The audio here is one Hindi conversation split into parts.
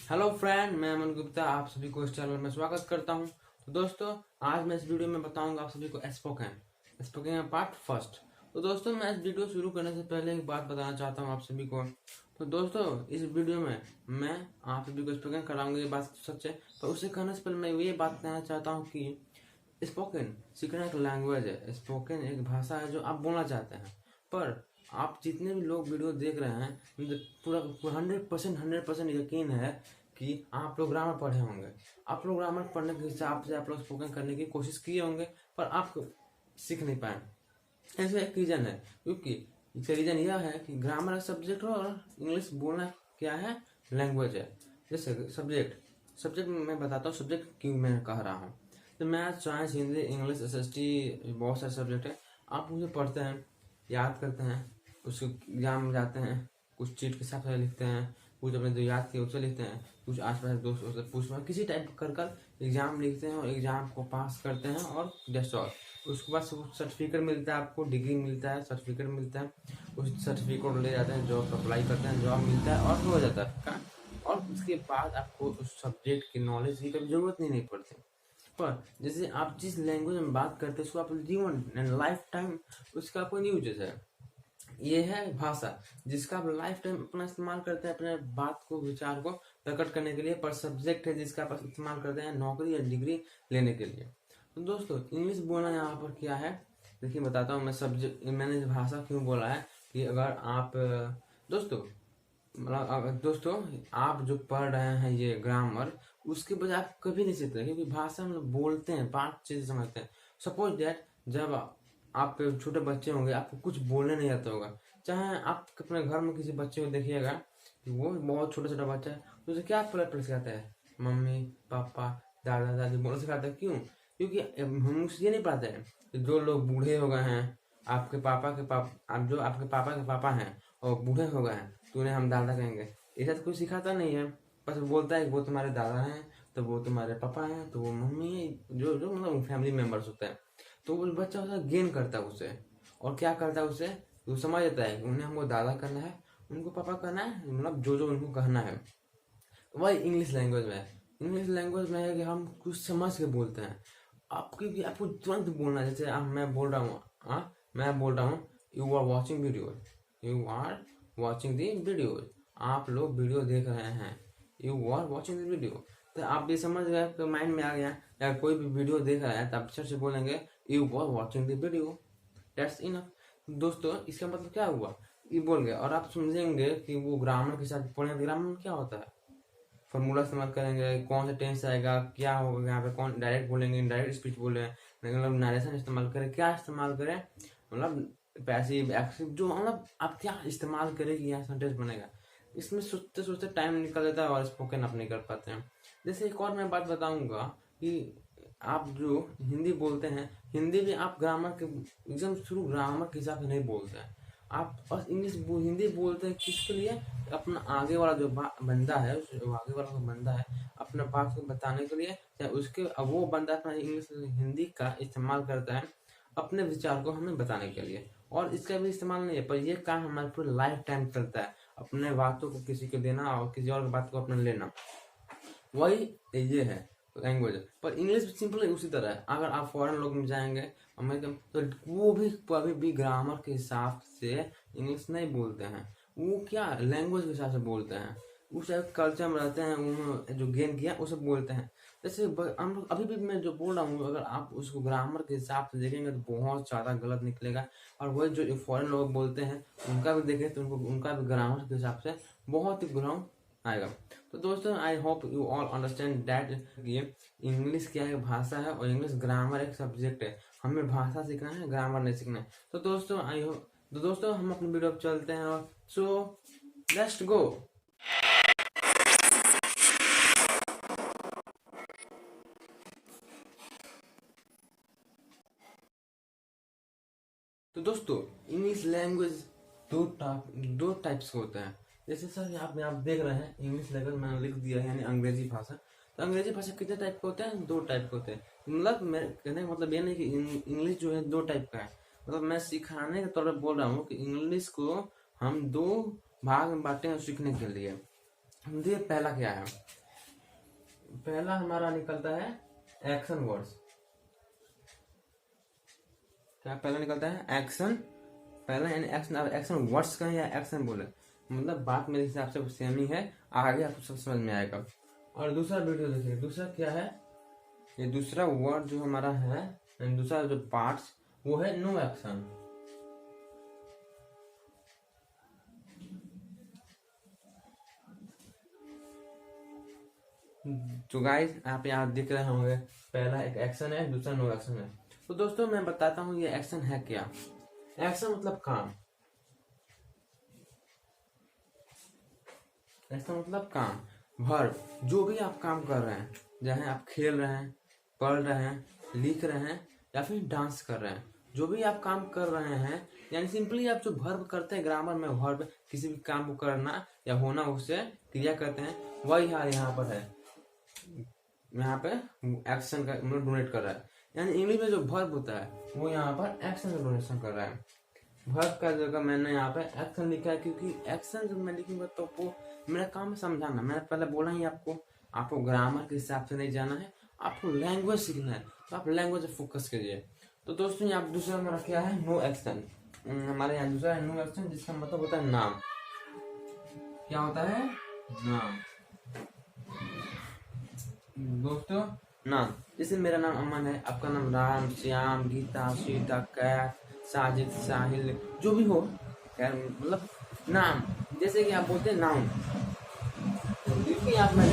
हेलो फ्रेंड, मैं अमन गुप्ता आप सभी को इस चैनल में स्वागत करता हूं। तो दोस्तों, आज मैं इस वीडियो में बताऊंगा आप सभी को स्पोकन पार्ट फर्स्ट। तो दोस्तों, मैं इस वीडियो शुरू करने से पहले एक बात बताना चाहता हूं आप सभी को। तो दोस्तों, इस वीडियो में मैं आप सभी को स्पोकन कराऊंगा, ये बात सच है। पर उससे कहने से पहले मैं ये बात कहना चाहता हूँ कि स्पोकन सीखना एक लैंग्वेज है। स्पोकन एक भाषा है जो आप बोलना चाहते हैं। पर आप जितने भी लोग वीडियो देख रहे हैं, मुझे पूरा 100% यकीन है कि आप लोग ग्रामर पढ़े होंगे। आप लोग ग्रामर पढ़ने के हिसाब से आप लोग स्पोकन करने की कोशिश किए होंगे, पर आप सीख नहीं पाए। ऐसा एक रीजन है, क्योंकि इसका रीजन यह है कि ग्रामर एक सब्जेक्ट हो और इंग्लिश बोलना क्या है, लैंग्वेज है। जैसे सब्जेक्ट मैं बताता हूँ सब्जेक्ट क्यों मैं कह रहा हूँ। तो math, science, Hindi, English, SST, बहुत सारे सब्जेक्ट है। आप मुझे पढ़ते हैं, याद करते हैं, उसको एग्जाम में जाते हैं, कुछ चीट के हिसाब से लिखते हैं, कुछ अपने जो याद किए उससे लिखते हैं, कुछ आसपास दोस्तों से पूछना, किसी टाइप कर एग्जाम लिखते हैं और एग्जाम को पास करते हैं और दैट्स ऑल। उसके बाद सर्टिफिकेट मिलता है, आपको डिग्री मिलता है, सर्टिफिकेट मिलता है। उस सर्टिफिकेट ले जाते हैं, जॉब अप्लाई करते हैं, जॉब मिलता है और हो जाता है काम। और उसके बाद आपको उस सब्जेक्ट की नॉलेज की कभी जरूरत नहीं पड़ती। पर जैसे आप जिस लैंग्वेज में बात करते हैं उसको आप जीवन लाइफ टाइम उसका कोई यूजेस है। ये है भाषा जिसका आप लाइफ टाइम अपना इस्तेमाल करते हैं अपने बात को, विचार को प्रकट करने के लिए। पर सब्जेक्ट है जिसका आप इस्तेमाल करते हैं नौकरी या डिग्री लेने के लिए। तो दोस्तों, इंग्लिश बोलना यहाँ पर क्या है, देखिए बताता हूँ मैं। मैंने भाषा क्यों बोला है कि अगर आप दोस्तों आप जो पढ़ रहे हैं ये ग्रामर, उसके बजाय आप कभी नहीं सीखते, क्योंकि भाषा में बोलते हैं, 5 चीजें समझते हैं। सपोज दैट जब आप छोटे बच्चे होंगे, आपको कुछ बोलने नहीं आता होगा। चाहे आप अपने घर में किसी बच्चे को देखिएगा कि वो बहुत छोटा बच्चा है, तो उसे क्या पलट सिखाता है, मम्मी पापा दादा दादी बोलना सिखाता है। क्यों? क्योंकि हम उसे ये नहीं पढ़ाते हैं कि जो लोग बूढ़े हो गए हैं, आपके पापा के पापा, आप जो आपके पापा के पापा हैं और बूढ़े हो गए हैं, तो उन्हें हम दादा कहेंगे। ऐसा तो कोई सिखाता नहीं है। बस बोलता है वो तुम्हारे दादा हैं, तो वो तुम्हारे पापा हैं, तो वो मम्मी है, जो जो मतलब फैमिली मेंबर्स होते हैं। तो वो बच्चा उसका गेन करता है उससे, और क्या करता है उससे, वो समझ जाता है कि उन्हें हमको दादा करना है, उनको पापा करना है, मतलब जो जो उनको कहना है। वही इंग्लिश लैंग्वेज में है। इंग्लिश लैंग्वेज में है कि हम कुछ समझ के बोलते हैं। आपको तुरंत बोलना है। जैसे मैं बोल रहा हूँ, मैं बोल रहा हूँ you are watching video, you are watching the video, आप लोग वीडियो देख रहे हैं, you are watching the video. तो आप ये समझ गए, तो माइंड में आ गया। या कोई भी वीडियो देख रहा है तो आप से बोलेंगे you are watching the video, that's enough. दोस्तों, इसका मतलब क्या हुआ, ये बोल गए। और आप समझेंगे कि वो ग्रामर के साथ पढ़ेंगे। ग्रामर में क्या होता है, फॉर्मूला इस्तेमाल करेंगे, कौन सा टेंस आएगा, क्या होगा यहाँ पे, कौन डायरेक्ट बोलेंगे, इनडायरेक्ट स्पीच बोले, मतलब नरेशन इस्तेमाल करें, क्या इस्तेमाल करें, मतलब पैसिव एक्टिव, जो मतलब आप क्या इस्तेमाल करें कि यहाँ सेंटेंस बनेगा। इसमें सोचते सोचते टाइम निकल जाता है और स्पोकन आप नहीं कर पाते हैं। जैसे एक और मैं बात बताऊंगा कि आप जो हिंदी बोलते हैं, हिंदी भी आप ग्रामर के एकदम शुरू ग्रामर के हिसाब से नहीं बोलते हैं। आप बस हिंदी बोलते हैं किसके लिए, अपना आगे वाला जो बंदा है, आगे वाला जो बंदा है अपना बात को बताने के लिए, चाहे उसके वो बंदा अपना इंग्लिश हिंदी का इस्तेमाल करता है अपने विचार को हमें बताने के लिए। और इसका भी इस्तेमाल नहीं है, पर ये काम हमारे पूरे लाइफ टाइम चलता है, अपने बातों को किसी को देना और किसी और बात को अपने लेना। वही ये है लैंग्वेज। पर इंग्लिश सिंपल उसी तरह है। अगर आप फॉरेन लोग में जाएंगे अमेरिका में, तो वो भी कभी भी ग्रामर के हिसाब से इंग्लिश नहीं बोलते हैं। वो क्या लैंग्वेज के हिसाब से बोलते हैं, उस कल्चर में रहते हैं, उन्होंने जो गेन किया उसे बोलते हैं। जैसे हम लोग अभी भी मैं जो बोल रहा हूँ, अगर आप उसको ग्रामर के हिसाब से देखेंगे तो बहुत ज़्यादा गलत निकलेगा। और वही जो फॉरेन लोग बोलते हैं उनका भी देखें तो उनका भी ग्रामर के हिसाब से बहुत ही ग्राउंड आएगा। तो दोस्तों, आई hope you all understand that ये इंग्लिश क्या है, भाषा है, और इंग्लिश ग्रामर एक सब्जेक्ट है। हमें भाषा सीखना है, ग्रामर नहीं सीखना है। तो दोस्तों हम अपनी वीडियो पर चलते हैं, और सो लेट्स गो। तो दोस्तों, इंग्लिश लैंग्वेज दो टाइप्स के होते हैं। जैसे सर आप देख रहे हैं इंग्लिश लैंग्वेज मैंने लिख दिया है, यानी अंग्रेजी भाषा। तो अंग्रेजी भाषा कितने टाइप के होते हैं, 2 टाइप के होते हैं। मतलब मेरे कहने का मतलब ये नहीं कि इंग्लिश जो है 2 टाइप का है। मतलब मैं सिखाने के तौर पर बोल रहा हूँ कि इंग्लिश को हम 2 भाग में बांटे हैं सीखने के लिए। देखिए पहला क्या है, पहला हमारा निकलता है एक्शन वर्ड्स। क्या पहला निकलता है एक्शन, पहला यानी एक्शन। अब एक्शन वर्ड्स कहें या एक्शन बोले, मतलब बात मेरे हिसाब से सेम ही है, आगे आपको सब समझ में आएगा। और दूसरा वीडियो देखिए, दूसरा क्या है, ये दूसरा वर्ड जो हमारा है, दूसरा जो पार्ट्स वो है नो एक्शन। तो गाइस आप यहाँ दिख रहे होंगे, पहला एक एक्शन है, दूसरा नो एक्शन है। तो दोस्तों मैं बताता हूँ ये एक्शन है क्या। एक्शन मतलब काम, एक्शन मतलब काम, वर्ब। जो भी आप काम कर रहे हैं, चाहे आप खेल रहे हैं, पढ़ रहे हैं, लिख रहे हैं या फिर डांस कर रहे हैं, जो भी आप काम कर रहे हैं, यानी सिंपली आप जो वर्ब करते हैं, ग्रामर में वर्ब किसी भी काम को करना या होना, उससे क्रिया करते हैं, वही हाल यहाँ पर है। यहाँ पे एक्शन का मतलब डोनेट कर रहा है, यानी इंग्लिश में जो वर्ब होता है वो यहाँ पर एक्शन का डोनेशन कर रहा है। वर्ब का जगह मैंने यहाँ पे एक्शन लिखा है, क्योंकि एक्शन जब मैं लिखूंगा तो आपको मेरा काम समझाना। मैंने पहले बोला ही आपको ग्रामर के हिसाब से नहीं जाना है, आपको लैंग्वेज सीखना है, तो आप लैंग्वेज पे फोकस करिए। तो दोस्तों यहाँ दूसरा मेरा क्या है, नो एक्शन। हमारे यहाँ दूसरा है नो एक्शन, जिसका मतलब होता है नाम। क्या होता है, नाम। दोस्तों नाम, जैसे मेरा नाम अमन है, आपका नाम राम, श्याम, गीता, सीता, कैफ, साजिद, साहिल, जो भी हो, खैर मतलब नाम। जैसे कि आप बोलते हैं नाउन, तो आप मैं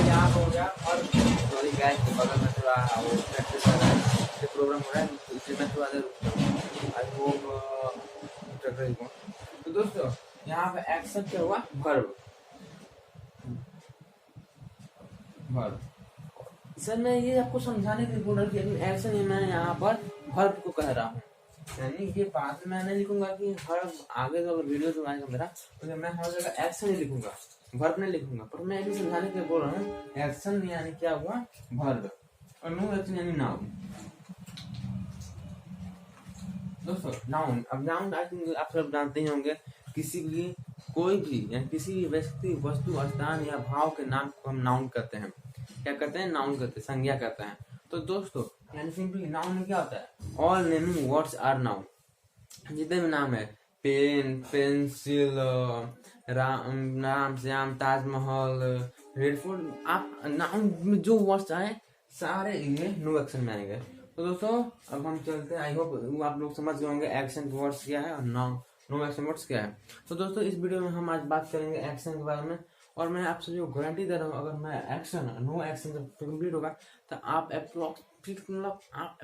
यहाँ हो गया। और सॉरी गाइस, के बगल में थोड़ा वो प्रैक्टिस कर रहा है, प्रोग्राम हो रहा है, तो इसलिए मैं थोड़ा देर आई होप। तो दोस्तों यहाँ पे एक्शन क्या हुआ, वर्ब। वर्ब सर मैं ये आपको समझाने के लिए बोल रहा हूँ कि एक्शन ही मैं यहाँ पर वर्ब को कह रहा हूँ, यानी ये बात में मैं लिखूंगा कि वर्ब आगे जो वीडियो जो आएगा मेरा, तो मैं हर जगह एक्शन ही लिखूंगा, वर्ब नहीं लिखूंगा। पर मैं भी समझाने के लिए बोल रहा हूँ, एक्शन यानी क्या हुआ, वर्ब, और नो एक्शन यानी नाउन। दोस्तों नाउन, अब नाउन आप सब जानते ही होंगे, किसी भी कोई भी यानी किसी भी व्यक्ति, वस्तु, स्थान या भाव के नाम को हम नाउन कहते हैं। क्या कहते हैं, नाउन कहते हैं, संज्ञा कहते हैं। तो दोस्तों यानी सिंपली नाउन में क्या होता है, all naming words are noun. जितने भी नाम है, pen, pencil, Ram, Shyam, Taj Mahal, Red Fort, आप नाउन में जो वर्ड्स आए सारे ये नो एक्शन में आएंगे। तो दोस्तों अब हम चलते हैं, आई होप आप लोग समझ गए होंगे एक्शन वर्ड्स क्या है और नो एक्शन वर्ड्स क्या है। तो दोस्तों इस वीडियो में हम आज बात करेंगे एक्शन के बारे में, और मैं आप सभी को गारंटी दे रहा हूँ, अगर मैं एक्शन नो एक्शन जब कंप्लीट होगा तो आप अप्रोक्स मतलब आप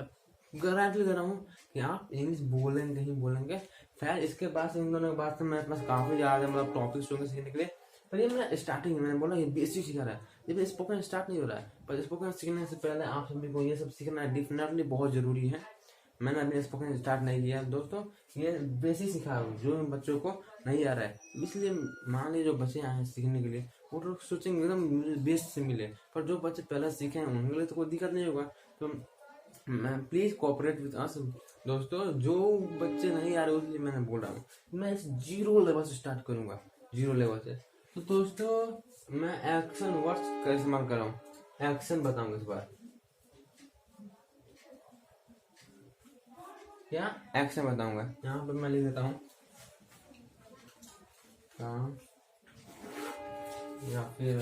गारंटी दे रहा हूँ कि आप इंग्लिश बोलेंगे ही बोलेंगे। खैर इसके बाद इन दोनों के बाद तो मेरे पास काफी ज्यादा मतलब टॉपिक्स होंगे सीखने के लिए, पर ये मैं स्टार्टिंग मैंने बोला ये बेसिक सिखा रहा है, जब स्पोकन स्टार्ट नहीं हो रहा है, पर स्पोकन सीखने से पहले आप सभी को ये सब सीखना डेफिनेटली बहुत जरूरी है। मैंने अभी स्पोकन स्टार्ट नहीं किया दोस्तों, ये बेसिक सिखा रहा हूँ जो बच्चों को नहीं आ रहा है। इसलिए मान लीजिए जो बच्चे आए हैं सीखने के लिए, वो लोग सोचेंगे एकदम बेस्ट से मिले, पर जो बच्चे पहले सीखे हैं उनके लिए तो कोई दिक्कत नहीं होगा। तो मैं प्लीज कोऑपरेट विद अस दोस्तों, जो बच्चे नहीं आ रहे उसलिए मैंने बोल रहा हूँ, मैं इस जीरो लेवल से स्टार्ट करूंगा, जीरो लेवल से। तो दोस्तों मैं एक्शन वर्ड्स का इस्तेमाल कर रहा हूँ, एक्शन बताऊंगा इस बार। क्या एक्शन बताऊंगा, यहाँ पर मैं लिख देता हूँ काम या फिर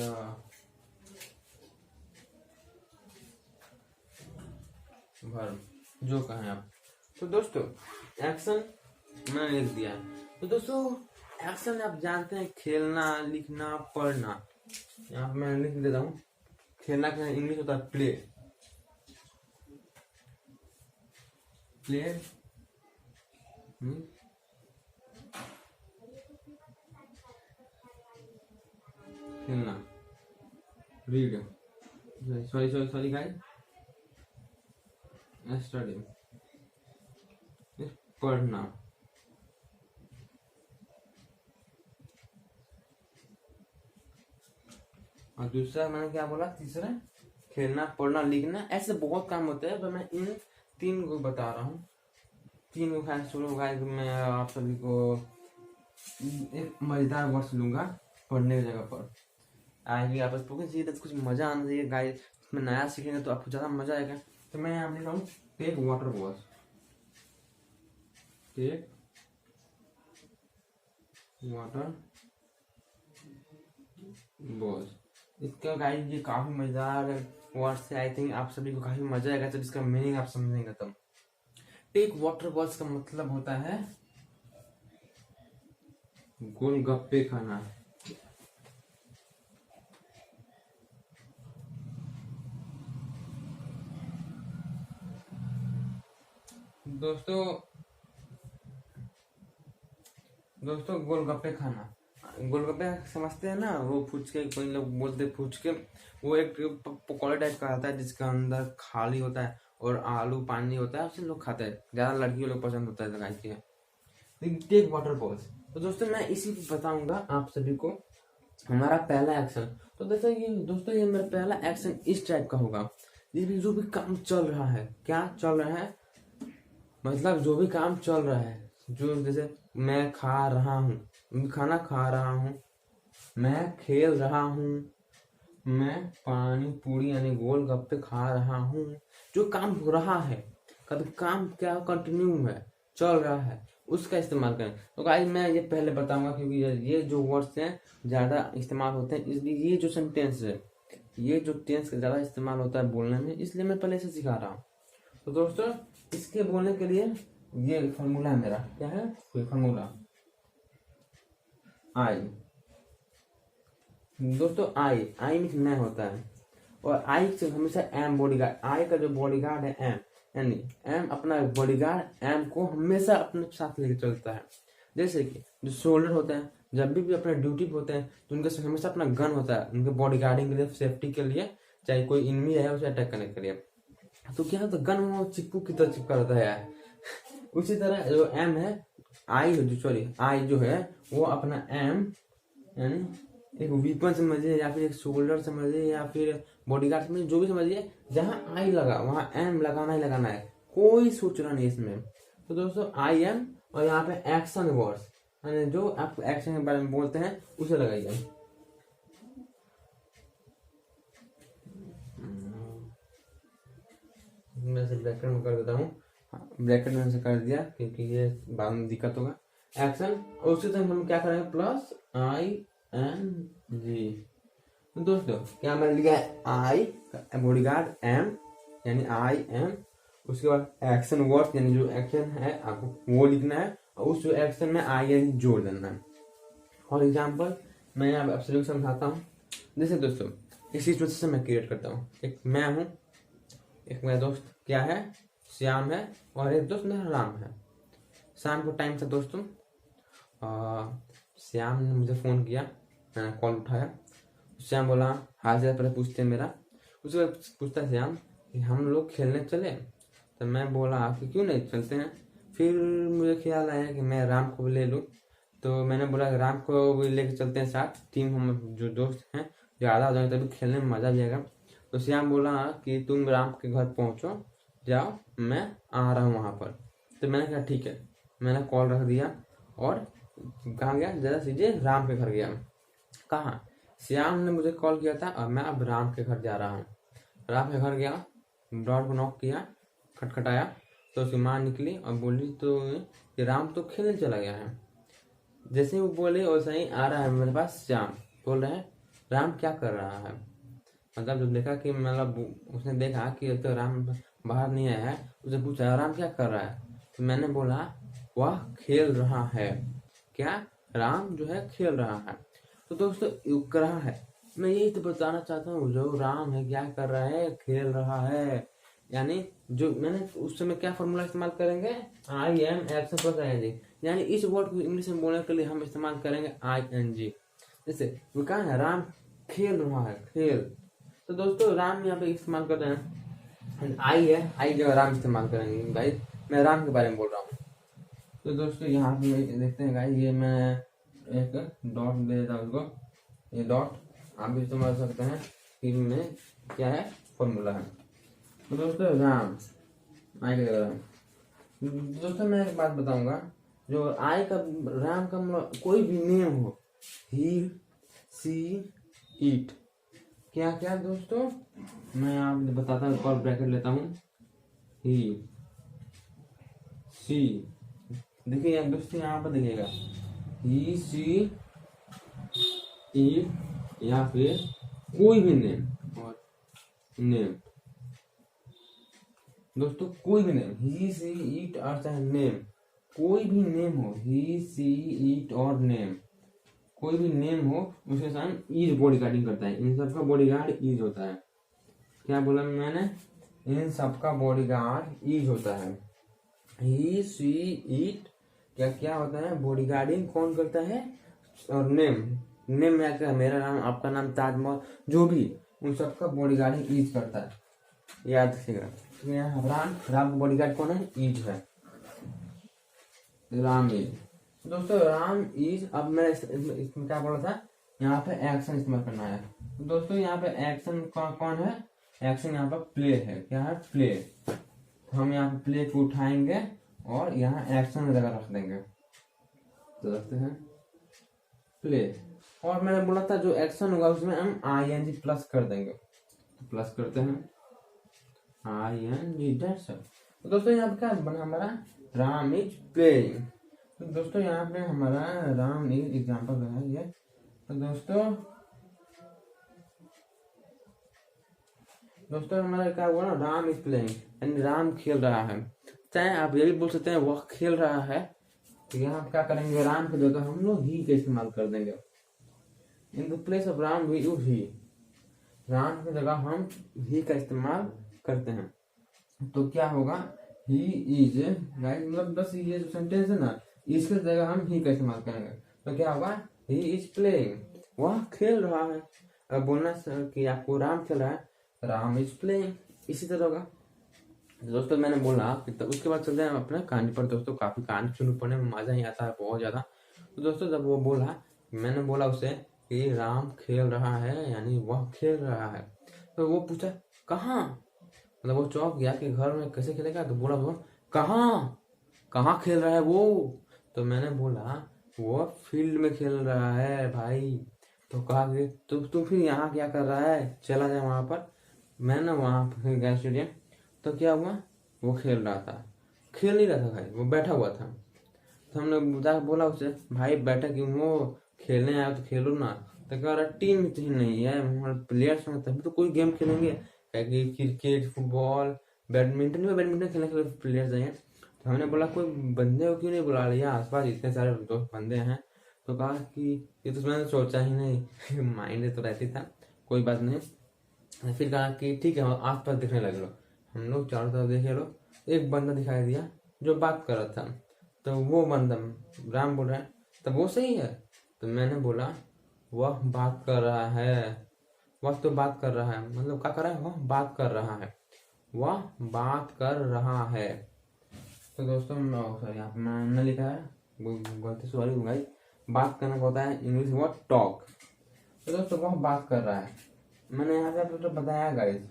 वर्ब, जो कहें आप। तो दोस्तों एक्शन मैंने लिख दिया है। तो दोस्तों एक्शन आप जानते हैं, खेलना, लिखना, पढ़ना। यहाँ पर मैं लिख देता हूँ, खेलना का इंग्लिश होता है प्ले, प्ले खेलना, रीड, सॉरी गाइस, स्टडी, पढ़ना। और दूसरा मैंने क्या बोला, तीसरा खेलना, पढ़ना, लिखना। ऐसे बहुत काम होते हैं, पर मैं इन तीन को बता रहा हूँ, तीन को मैं आप सभी को एक मजेदार वर्ड्स लूंगा, पढ़ने की जगह पर आएगी आपस स्पोकन सीखिए तो कुछ मजा आना चाहिए गाइस। इसमें नया सीखेंगे तो आपको ज्यादा मजा आएगा। तो मैं यहाँ लिख रहा हूँ take water boss, take water boss. इसका गाइस ये काफी मजेदार वर्ड से आई थिंक आप सभी को काफी मजा आएगा जब इसका मीनिंग आप समझेंगे तब। टेक वाटर बॉस का मतलब होता है गोलगप्पे खाना। दोस्तों गोलगप्पे खाना, गोलगप्पे समझते हैं ना, वो फुचके, कोई लोग बोलते फुचके, वो एक पकौड़े टाइप का आता है जिसका अंदर खाली होता है और आलू पानी होता है, उसे लोग खाते हैं, ज्यादा लड़कियों लोग पसंद होता है लगाई के। Take water balls. तो दोस्तों मैं इसी पे बताऊंगा आप सभी को हमारा पहला एक्शन। तो दोस्तों ये मेरा पहला एक्शन इस टाइप का होगा, जिसमें जो भी काम चल रहा है, क्या चल रहा है, मतलब जो भी काम चल रहा है, जो जैसे मैं खा रहा हूँ, खाना खा रहा हूँ, मैं खेल रहा हूँ, मैं पानी पूरी यानी गोलगप्पे खा रहा हूँ, जो काम हो रहा है, कभी काम क्या कंटिन्यू है, चल रहा है, उसका इस्तेमाल करें। तो गाइस मैं ये पहले बताऊंगा क्योंकि ये जो वर्ड्स हैं ज्यादा इस्तेमाल होते हैं, इसलिए ये जो सेंटेंस है, ये जो टेंस का ज्यादा इस्तेमाल होता है बोलने में, इसलिए मैं पहले से सिखा रहा हूँ। तो दोस्तों इसके बोलने के लिए ये फॉर्मूला है मेरा, क्या है फॉर्मूला, आई। दोस्तों आई मीन्स मैं होता है, और आई से हमेशा एम बॉडीगार्ड, आई का जो बॉडीगार्ड है एम, यानी एम अपना बॉडीगार्ड एम को हमेशा अपने साथ लेकर चलता है। जैसे कि जो सोल्जर होते हैं जब भी अपने ड्यूटी पे होते हैं तो उनके हमेशा अपना गन होता है, उनके बॉडी गार्डिंग के लिए, सेफ्टी के लिए, चाहे कोई इनमी है उसे अटैक करने के लिए। तो क्या होता है, गन वो चिपकू की तरह चिपका रहता है यार। उसी तरह जो एम है, आई जो है वो अपना एम यानी एक वीपन समझिए या फिर एक शोल्डर समझिए या फिर बॉडीगार्ड समझिए, जो भी समझिए, जहां आई लगा वहां एम लगाना ही लगाना है, कोई सोचना नहीं इसमें। तो दोस्तों आई एम और यहाँ पे एक्शन वर्ड्स यानी जो आप एक्शन के बारे में बोलते हैं उसे लगाइए। मैं से ब्रैकेट में कर देता हूँ, ब्रैकेट में से कर दिया क्योंकि ये बाद में दिक्कत होगा। एक्शन और उसके साथ हम क्या करेंगे, प्लस आई एन जी। दोस्तों क्या मैंने लिखा है, आई बॉडीगार्ड एम यानी आई एम, उसके बाद एक्शन वर्ड यानी जो एक्शन है आपको वो लिखना है और उस एक्शन में आई एन जोड़ देना है। फॉर एग्जाम्पल मैं आप सभी को समझाता हूँ। जैसे दोस्तों इस सिचुएशन मैं क्रिएट करता हूँ, एक मैं हूँ, एक मेरा दोस्त क्या है, श्याम है, और एक दोस्त मेरा राम है। शाम को टाइम था दोस्तों, श्याम ने मुझे फोन किया, मैंने कॉल उठाया, श्याम बोला हाल चाल पहले पूछते हैं मेरा। उसके बाद पूछता श्याम कि हम लोग खेलने चले, तो मैं बोला कि क्यों नहीं चलते हैं। फिर मुझे ख्याल आया कि मैं राम को भी ले लूँ, तो मैंने बोला राम को भी लेके चलते हैं साथ, टीम हम जो दोस्त हैं ज़्यादा हो जाएंगे तभी खेलने में मज़ा भी आएगा। तो श्याम बोला कि तुम राम के घर पहुँचो, जाओ मैं आ रहा हूँ वहाँ पर। तो मैंने कहा ठीक है, मैंने कॉल रख दिया और कहाँ गया, ज़रा सीधे राम के घर गया। कहाँ, श्याम ने मुझे कॉल किया था और मैं अब राम के घर जा रहा हूँ। राम के घर गया, डोर को नॉक किया, खटखटाया, तो उसकी माँ निकली और बोली तो कि राम तो खेलने चला गया है। जैसे वो बोले वैसे ही आ रहा है मेरे पास श्याम, बोल रहे हैं राम क्या कर रहा है। मतलब जब देखा कि मतलब उसने देखा कि अब तो राम बाहर नहीं आया है, उसे पूछा राम क्या कर रहा है, तो मैंने बोला वह खेल रहा है। क्या, राम जो है खेल रहा है। तो दोस्तों युग रहा है, मैं यही तो बताना चाहता हूँ, जो राम है क्या कर रहा है, खेल रहा है। यानी जो मैंने उस समय क्या फॉर्मूला इस्तेमाल करेंगे, I am action plus I N G, यानी इस वर्ड को इंग्लिश में बोलने के लिए हम इस्तेमाल करेंगे आई एन जी। जैसे वो कहा है राम खेल रहा है, खेल। तो दोस्तों राम यहाँ पे इस्तेमाल कर रहे हैं, आई है, आई जगह राम इस्तेमाल करेंगे। गाइस मैं राम के बारे में बोल रहा हूँ। तो दोस्तों यहाँ पे देखते हैं गाइस, ये मैं एक डॉट दे देता हूँ उसको, ये डॉट आप भी इस्तेमाल कर सकते हैं कि में क्या है फॉर्मूला है। तो दोस्तों राम आई का राम। दोस्तों मैं एक बात बताऊंगा, जो आई का राम का कोई भी नेम हो, ही सी ईट। क्या क्या दोस्तों, मैं आपको बताता हूँ, और ब्रैकेट लेता हूँ। ही सी, देखिए दोस्तों यहाँ पर देखिएगा, ही सी ईट, या फिर कोई भी नेम, और नेम दोस्तों, कोई भी नेम, ही सी ईट और चाहे नेम, कोई भी नेम हो, ही सी ईट और नेम, कोई भी नेम हो, उसके साथ ईज बॉडी गार्डिंग करता है। इन सबका बॉडी गार्ड ईज होता है। क्या बोला मैंने? इन सबका बॉडी गार्ड ईज होता है। ही सी ईट क्या क्या होता है, बॉडी गार्डिंग कौन करता है? और नेम, नेम में क्या, मेरा नाम, आपका नाम, ताजमहल, जो भी, उन सबका बॉडी गार्डिंग ईज करता है, याद रखिएगा। तो यहाँ राम, राम का बॉडी गार्ड कौन है? ईज है, राम ईज। दोस्तों राम ईज, अब मैं इसमें क्या बोला था, यहाँ पे एक्शन इस्तेमाल करना है। तो दोस्तों यहाँ पे एक्शन कौन है? एक्शन यहाँ पर प्ले है। क्या है? प्ले। तो हम यहाँ पे प्ले को उठाएंगे और यहाँ एक्शन में जगह रख देंगे, तो रखते हैं प्ले। और मैंने बोला था जो एक्शन होगा उसमें हम ING प्लस कर देंगे, तो प्लस करते हैं ING। तो दोस्तों यहाँ पे क्या बना हमारा? Ram is playing. तो दोस्तों यहाँ पे हमारा राम इज एग्जाम्पल है ये। तो दोस्तों हमारा क्या हुआ ना, राम इज प्लेइंग, यानी राम खेल रहा है। चाहे आप ये भी बोल सकते हैं वह खेल रहा है। तो यहाँ क्या करेंगे, राम की जगह हम लोग ही का इस्तेमाल कर देंगे। In the place of Ram we use he. Ram की जगह हम ही का इस्तेमाल करते हैं। तो क्या होगा, ही इज, मतलब बस ये जो सेंटेंस है ना, इसकी जगह हम ही का इस्तेमाल करेंगे। तो क्या होगा, ही इज प्लेइंग, वह खेल रहा है। अब बोलना कि आपको राम खेल रहा है, राम इज प्लेइंग, इसी तरह होगा। दोस्तों मैंने बोला कि तो उसके बाद चलते हैं अपने कहानी पर। दोस्तों काफी कहानी शुरू पढ़ने में मजा ही आता है बहुत ज्यादा। तो दोस्तों जब वो बोला, मैंने बोला उसे कि राम खेल रहा है, यानी वह खेल रहा है, तो वो पूछा कहाँ, मतलब वो चौंक गया कि घर में कैसे खेलेगा। तो बोला वो कहाँ, कहाँ खेल रहा है वो? तो मैंने बोला वो फील्ड में खेल रहा है भाई। तो कहा कि तू फिर यहाँ क्या कर रहा है, चला जाए वहां पर। मैंने वहां पर गया स्टेडियम, तो क्या हुआ, वो खेल रहा था, खेल नहीं रहा था भाई, वो बैठा हुआ था। तो हमने बोला उसे, भाई बैठा क्यों हो, खेलने आया तो खेलो ना। तो कह रहा टीम ही नहीं है, हमारे प्लेयर्स हैं तभी तो कोई गेम खेलेंगे, कि क्रिकेट, फुटबॉल, बैडमिंटन में, बैडमिंटन खेलने के लिए प्लेयर्स हैं। तो हमने बोला कोई बंदे को क्यों नहीं बुला लिया, आसपास इतने सारे दोस्त बंदे हैं। तो कहा कि ये तो मैंने सोचा ही नहीं माइंड तो रहती था, कोई बात नहीं। फिर कहा कि ठीक है आसपास दिखने लगे लो। हम लोग चारों तरफ देखे लो, एक बंदा दिखाई दिया जो बात कर रहा था। तो वो बंदा, राम बोल रहा है, तब वो सही है। तो मैंने बोला वह बात कर रहा है, वह तो बात कर रहा है, मतलब क्या कर रहा है, वह बात कर रहा है, वह बात कर रहा है। तो दोस्तों सॉरी यहाँ पे मैंने लिखा है, गलती सॉरी भाई, बात करना होता है इंग्लिश वर्ड टॉक। तो दोस्तों वह बात कर रहा है, मैंने यहाँ पे आपको बताया गाइस,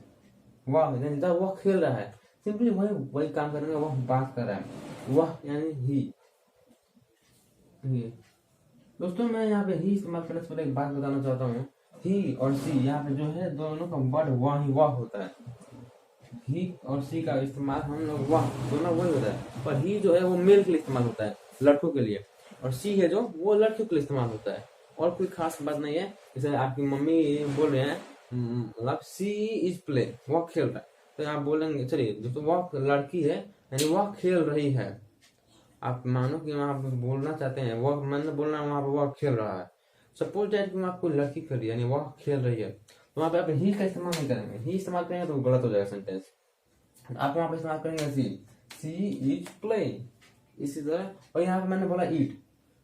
वह खेल रहा है, सिंपली वही काम करेंगे, वह बात कर रहा है, वह यानी ही। दोस्तों मैं यहाँ पे ही इस्तेमाल करने से पहले एक बात बताना चाहता हूँ, ही और सी यहाँ पे जो है दोनों का वर्ड वह होता है। ही और सी का इस्तेमाल हम लोग वह दोनों वही होता है, पर ही जो है वो मेल के लिए इस्तेमाल होता है, लड़कों के लिए, और सी है जो वो लड़कियों के लिए इस्तेमाल होता है। और कोई खास बात नहीं है। जैसे आपकी मम्मी बोल रहे हैं, मतलब सी इज प्ले, वह खेल रहा है, तो आप बोलेंगे चलिए दोस्तों वह लड़की है, यानी वह खेल रही है। आप मानो कि वहां पे बोलना चाहते हैं, वह मैंने बोलना वहां पर वह खेल रहा है। सपोज दैट कि आपको लड़की कर रही है, यानी वह खेल रही है, तो वहां पे आप ही का इस्तेमाल नहीं करेंगे। ही इस्तेमाल करेंगे तो गलत हो जाएगा सेंटेंस। आप वहां पे इस्तेमाल करेंगे सी इज प्लेइंग, इसी तरह। और यहाँ पे मैंने बोला ईट,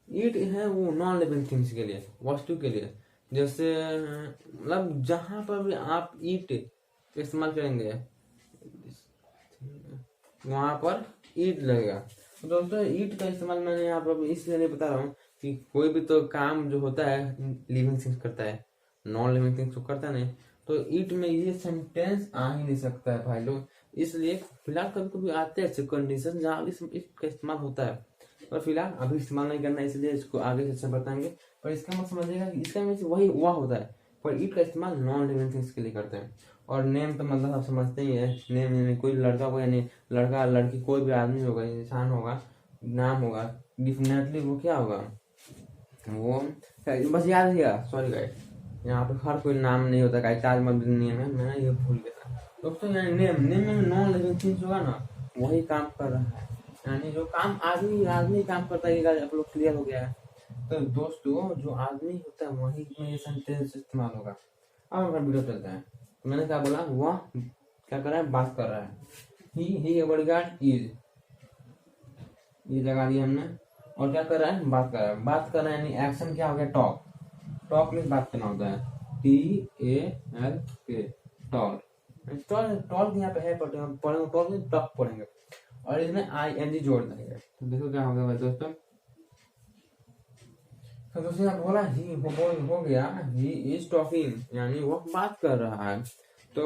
ईट है वो नॉन लिविंग थिंग्स के लिए, वस्तु के लिए। जैसे मतलब जहां पर भी आप ईट इस्तेमाल करेंगे वहां पर ईट लगेगा। तो दोस्तों ईट का इस्तेमाल मैंने यहाँ पर इसलिए नहीं बता रहा हूँ कि कोई भी तो काम जो होता है लिविंग थिंग्स करता है, नॉन लिविंग थिंग्स तो करता नहीं। तो ईट में ये सेंटेंस आ ही नहीं सकता है भाई लोग, इसलिए फिलहाल कभी कभी आते हैं ऐसे कंडीशन जहाँ इसका इस्तेमाल होता है। पर फिलहाल अभी इस्तेमाल नहीं करना, इसलिए इसको आगे से अच्छा बताएंगे। पर इसका मतलब समझिएगा कि इसका मीन्स वही वह होता है, पर ईट का इस्तेमाल नॉन लिविंग थिंग्स के लिए करते हैं। और नेम तो मतलब आप समझते ही है, नेम यानी कोई लड़का को, यानी लड़का लड़की कोई भी आदमी होगा, इंसान होगा, नाम होगा, डेफिनेटली वो क्या होगा, वो बस याद रखिएगा। सॉरी गाइस, यहाँ पे हर कोई नाम नहीं होता गाइस, ताजमहल नेम है, मैं ये भूल गया दोस्तों। यानी नेम में नॉन लिविंग थिंग्स होगा ना, वही काम कर रहा है, यानी जो काम आदमी आदमी काम करता है। ये आप लोग क्लियर हो गया है। तो दोस्तों जो आदमी होता है वही में ये सेंटेंस इस्तेमाल होगा। अब हमारा वीडियो चलता है। तो मैंने क्या बोला, वह क्या कर रहा है, बात कर रहा है। ही बॉडीगार्ड इज, ये लगा दिया हमने। और क्या कर रहा है, बात कर रहा है। बात कर रहा है यानी एक्शन क्या हो गया, टॉक। टॉक में बात करना होता है, TALK, टॉक। टॉक यहाँ पे है, पढ़ेंगे टॉक में टॉक पढ़ेंगे, और इसमें ING जोड़ देंगे। तो देखो क्या होगा भाई दोस्तों। तो दोस्तों यहाँ बोला ही हो गया, ही इज टॉकिंग, यानी वो बात कर रहा है। तो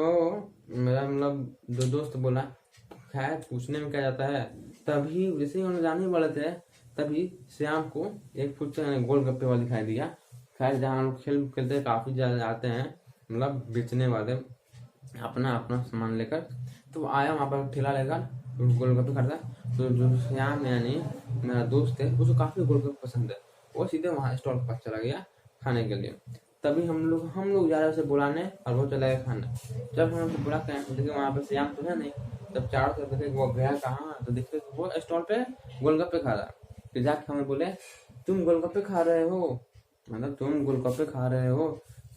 मेरा मतलब जो दोस्त बोला, खैर पूछने में क्या जाता है। तभी जैसे ही उन्हें जाने वाले थे, तभी श्याम को एक फुटसे गोलगप्पे वाला दिखाई दिया। खैर जहाँ लोग खेल खेलते काफी ज्यादा आते हैं, मतलब बेचने वाले अपना अपना सामान लेकर। तो आया वहां पर ठेला लेकर गोलगप्पे खाता। तो जो श्याम यानी मेरा दोस्त है, उसको काफी गोलगप्पे पसंद है, वो सीधे वहां स्टॉल के पास चला गया खाने के लिए। तभी हम लोग जा रहे उसे बुलाने, और वो चला गया खाना। जब हम उसे बुला के देखे वहां पे श्याम तो है नहीं, तब चारों तरफ देखे वो गया कहाँ, तो देखते वो स्टॉल पे गोलगप्पे खा रहा। फिर जाके हमें बोले, तुम गोलगप्पे खा रहे हो, मतलब तुम गोलगप्पे खा रहे हो,